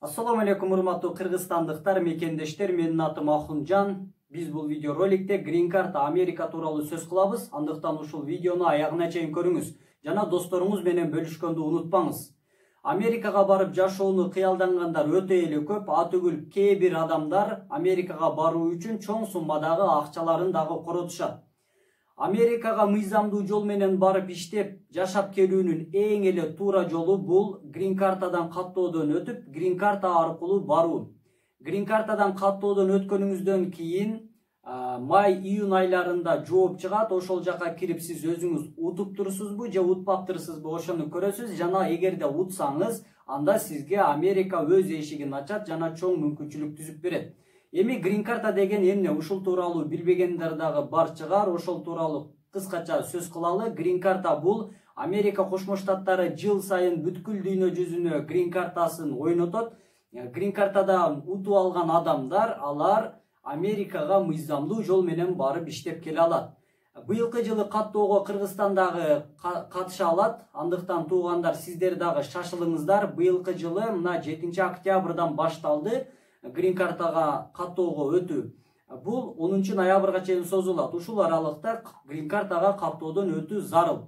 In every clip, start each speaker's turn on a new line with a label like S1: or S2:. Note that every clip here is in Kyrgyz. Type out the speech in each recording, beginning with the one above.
S1: Assalamu alaikum урматтуу кыргызстандыктар, мекендештер, менин атым Ахунжан. Биз бул видеороликте Green Card Америка тууралуу сөз кылабыз. Андыктан ушул видеону аягына чейин көрүңүз. Жана досторуңуз менен бөлүшкөндү унутпаңыз. Америкага барып жашоону кыялдангандар өтө эле көп. Атүгүл кээ бир адамдар Америкага баруу үчүн чоң суммадагы акчаларын дагы коротушат. Америкага мыйзамдуу жол менен барып иштеп жашап келүүнүн эң эле туура жолу бул Green Card'дан каттоодон өтүп, Green Card аркылуу баруу. Green Card'дан каттоодон өткөнүңүздөн кийин май-июнь айларында жооп чыгат. Ошол жака кирип сиз өзүңүз утуп турсузбу же утпаптырсызбы ошону көрөсүз. Жана эгерде утсаңыз, анда сизге Америка өз эшигин ачат жана чоң мүмкүнчүлүк түзүп берет. Эми Green Card деген эмне? Ушул тууралуу билбегендер дагы бар чыгар. Ошол тууралуу кыскача сөз кылалы. Green Card бул Америка Кошмо Штаттары жыл сайын бүткүл дүйнө жүзүнө Green Card'асын ойнотот. Green Card'дан утуп алган адамдар алар Америкага мыйзамдуу жол менен барып иштеп келе алат. Быйылкы жылы каттоого Кыргызстан дагы катыша алат. Андыктан туугандар, сиздер дагы шашылыңыздар. Быйылкы жылы мына 7 октябрдан башталды. Green Card'га каттоого өтүү. Бул 10 ноябрга чейин созулат. Ушул аралыкта Green Card'га каттоодон өтүү зарыл.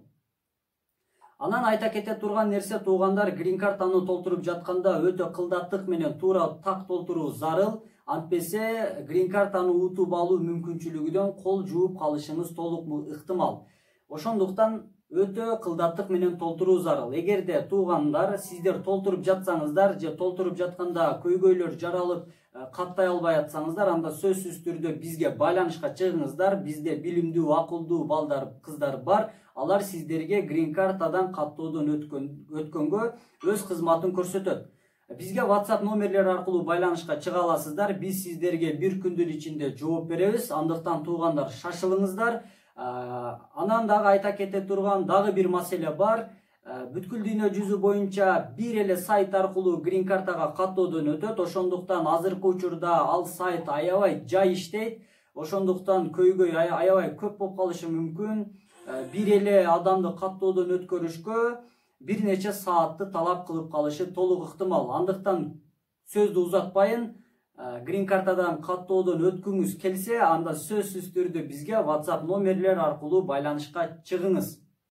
S1: Анан айта кете турган нерсе, туугандар, Green Card'ны толтуруп жатканда өтө кылдаттык менен туура так толтуруу зарыл. Антпесе Green Card'ны утуп алуу мүмкүнчүлүгүнөн кол жууп калышыңыз толук ыктымал. Ошондуктан өтө кылдаттык менен толтуруу зарыл. Эгерде туугандар сиздер толтуруп жатсаңыздар же толтуруп жатканда көйгөйлөр жаралып каттай албай атсаңыздар, анда сөзсүз түрдө бизге байланышка чыгыңыздар. Бизде билимдүү, акылдуу балдар, кыздар бар. Алар сиздерге Green Card'дан каттоодон өткөнгө өз кызматын көрсөтөт. Бизге WhatsApp номерлер аркылуу байланышка чыга аласыздар. Биз сиздерге бир күндүн ичинде жооп беребиз. Андыктан туугандар, шашылыңыздар. Анан дагы айта кете турган дагы бир маселе бар. Бүткүл дүйнө жүзү боюнча бир эле сайт аркылуу Green Card'га каттоодон өтөт. Ошондуктан азыркы учурда ал сайт аябай жай иштейт. Ошондуктан көйгөй аябай көп болуп калышы мүмкүн. Бир эле адамды каттоодон өткөрүшкө бир нече саатты талап кылып калышы толук ыктымал. Андыктан сөздү узатпайын. Green Card'дан каттоодон өткүңүз келсе, анда сөзсүз түрдө бизге WhatsApp номерлер аркылуу байланышка чыгыңыз.